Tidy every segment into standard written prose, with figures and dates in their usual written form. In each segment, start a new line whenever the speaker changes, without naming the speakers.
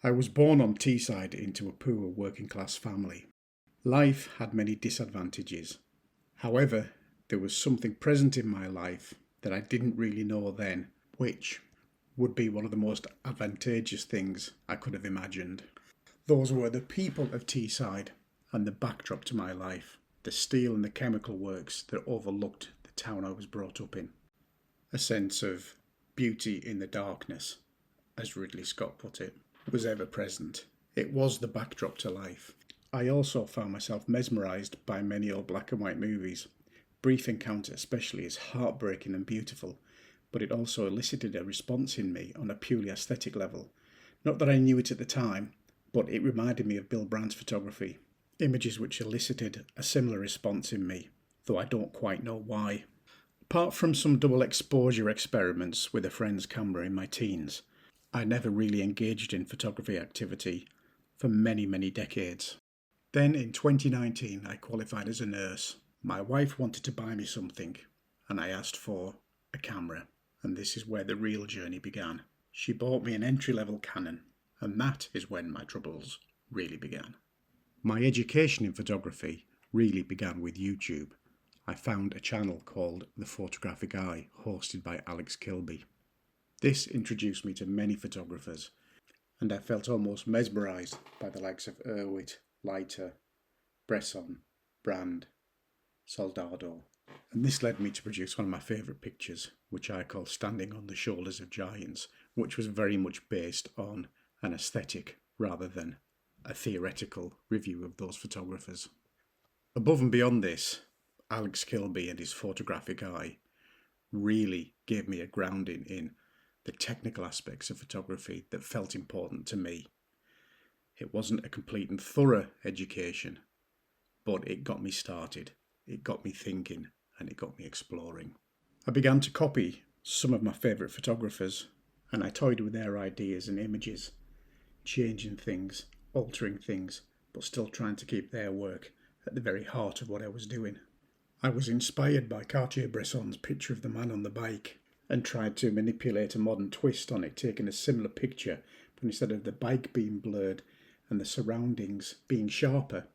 I was born on Teesside into a poor working class family. Life had many disadvantages. However, there was something present in my life that I didn't really know then, which would be one of the most advantageous things I could have imagined. Those were the people of Teesside and the backdrop to my life, the steel and the chemical works that overlooked the town I was brought up in. A sense of beauty in the darkness, as Ridley Scott put it, was ever present. It was the backdrop to life. I also found myself mesmerised by many old black and white movies. Brief Encounter especially is heartbreaking and beautiful, but it also elicited a response in me on a purely aesthetic level. Not that I knew it at the time, but it reminded me of Bill Brandt's photography, images which elicited a similar response in me, though I don't quite know why. Apart from some double exposure experiments with a friend's camera in my teens, I never really engaged in photography activity for many, many decades. Then in 2019 I qualified as a nurse. My wife wanted to buy me something and I asked for a camera, and this is where the real journey began. She bought me an entry-level Canon, and that is when my troubles really began. My education in photography really began with YouTube. I found a channel called The Photographic Eye, hosted by Alex Kilby. This introduced me to many photographers, and I felt almost mesmerised by the likes of Irwit, Leiter, Bresson, Brand, Soldado, and this led me to produce one of my favourite pictures, which I call Standing on the Shoulders of Giants, which was very much based on an aesthetic rather than a theoretical review of those photographers. Above and beyond this, Alex Kilby and his photographic eye really gave me a grounding in the technical aspects of photography that felt important to me. It wasn't a complete and thorough education, but it got me started, it got me thinking, and it got me exploring. I began to copy some of my favourite photographers, and I toyed with their ideas and images, changing things, altering things, but still trying to keep their work at the very heart of what I was doing. I was inspired by Cartier-Bresson's picture of the man on the bike and tried to manipulate a modern twist on it, taking a similar picture, but instead of the bike being blurred and the surroundings being sharper,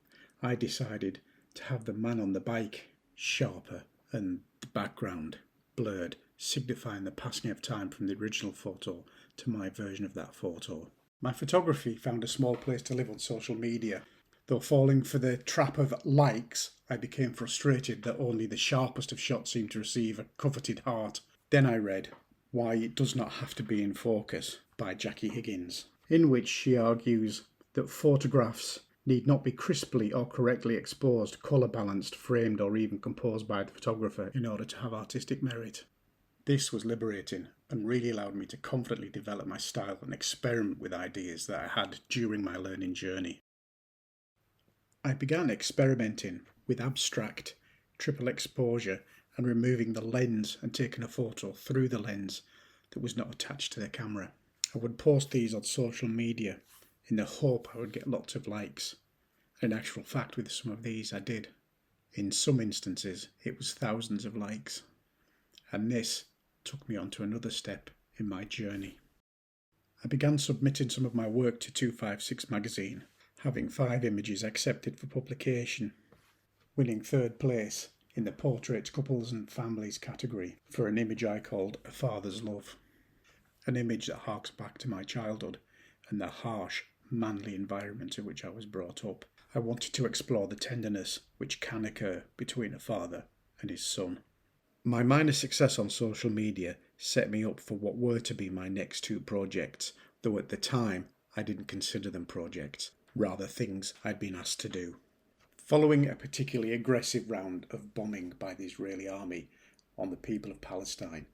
I decided to have the man on the bike sharper and the background blurred, signifying the passing of time from the original photo to my version of that photo. My photography found a small place to live on social media. Though falling for the trap of likes, I became frustrated that only the sharpest of shots seemed to receive a coveted heart. Then I read Why It Does Not Have to Be in Focus by Jackie Higgins, in which she argues that photographs need not be crisply or correctly exposed, colour balanced, framed or even composed by the photographer in order to have artistic merit. This was liberating and really allowed me to confidently develop my style and experiment with ideas that I had during my learning journey. I began experimenting with abstract, triple exposure and removing the lens and taking a photo through the lens that was not attached to the camera. I would post these on social media in the hope I would get lots of likes. In actual fact, with some of these I did. In some instances, it was thousands of likes. And this took me on to another step in my journey. I began submitting some of my work to 256 magazine, having 5 images accepted for publication, winning 3rd place in the Portraits, Couples and Families category for an image I called A Father's Love, an image that harks back to my childhood and the harsh, manly environment in which I was brought up. I wanted to explore the tenderness which can occur between a father and his son. My minor success on social media set me up for what were to be my next 2 projects, though at the time I didn't consider them projects, rather things I'd been asked to do. Following a particularly aggressive round of bombing by the Israeli army on the people of Palestine,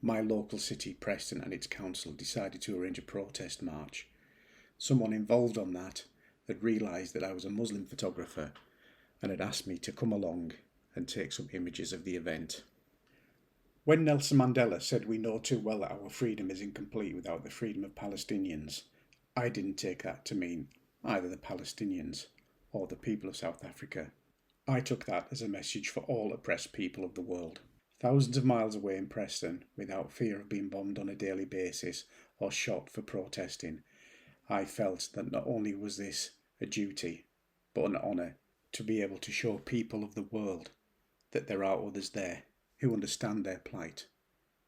my local city, Preston, and its council decided to arrange a protest march. Someone involved on that had realised that I was a Muslim photographer and had asked me to come along and take some images of the event. When Nelson Mandela said we know too well that our freedom is incomplete without the freedom of Palestinians, I didn't take that to mean either the Palestinians or the people of South Africa. I took that as a message for all oppressed people of the world. Thousands of miles away in Preston, without fear of being bombed on a daily basis or shot for protesting, I felt that not only was this a duty, but an honour to be able to show people of the world that there are others there who understand their plight,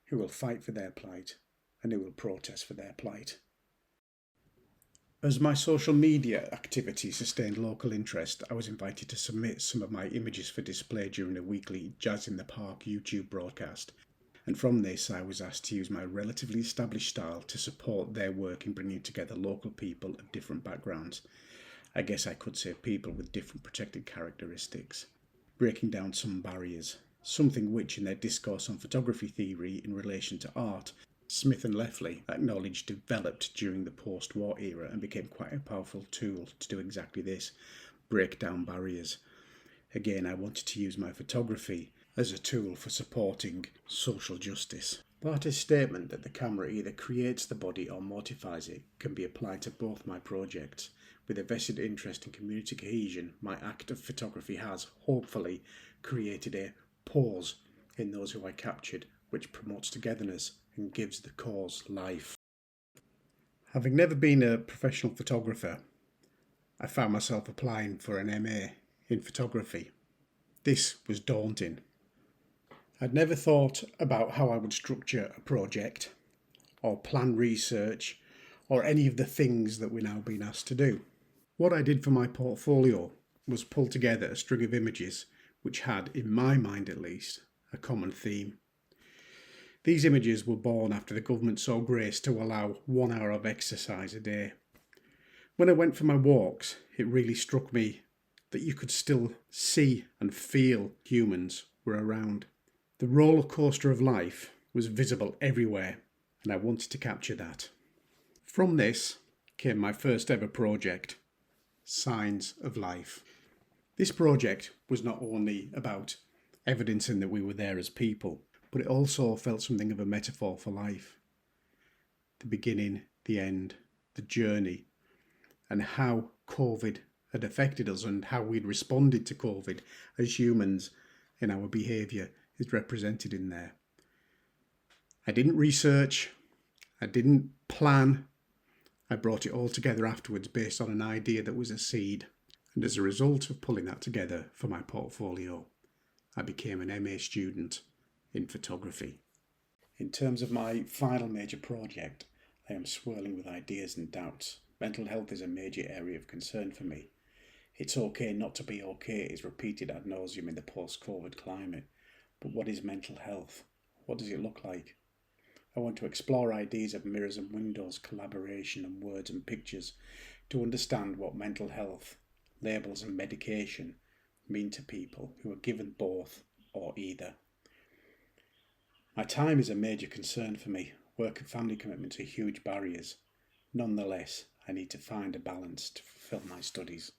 who will fight for their plight, and who will protest for their plight. As my social media activity sustained local interest, I was invited to submit some of my images for display during a weekly Jazz in the Park YouTube broadcast, and from this I was asked to use my relatively established style to support their work in bringing together local people of different backgrounds. I guess I could say people with different protected characteristics, breaking down some barriers, something which in their discourse on photography theory in relation to art, Smith and Leffley acknowledged developed during the post-war era and became quite a powerful tool to do exactly this, break down barriers. Again, I wanted to use my photography as a tool for supporting social justice. The artist's statement that the camera either creates the body or mortifies it can be applied to both my projects. With a vested interest in community cohesion, my act of photography has, hopefully, created a pause in those who I captured, which promotes togetherness and gives the cause life. Having never been a professional photographer, I found myself applying for an MA in photography. This was daunting. I'd never thought about how I would structure a project, or plan research, or any of the things that we're now being asked to do. What I did for my portfolio was pull together a string of images which had, in my mind at least, a common theme. These images were born after the government saw grace to allow 1 hour of exercise a day. When I went for my walks, it really struck me that you could still see and feel humans were around. The roller coaster of life was visible everywhere, and I wanted to capture that. From this came my first ever project, Signs of Life. This project was not only about evidencing that we were there as people, but it also felt something of a metaphor for life. The beginning, the end, the journey, and how COVID had affected us and how we'd responded to COVID as humans in our behaviour is represented in there. I didn't research, I didn't plan, I brought it all together afterwards based on an idea that was a seed, and as a result of pulling that together for my portfolio, I became an MA student in photography. In terms of my final major project, I am swirling with ideas and doubts. Mental health is a major area of concern for me. It's okay not to be okay is repeated ad nauseum in the post-COVID climate. But what is mental health? What does it look like? I want to explore ideas of mirrors and windows, collaboration and words and pictures to understand what mental health, labels and medication mean to people who are given both or either. My time is a major concern for me. Work and family commitments are huge barriers. Nonetheless, I need to find a balance to fulfill my studies.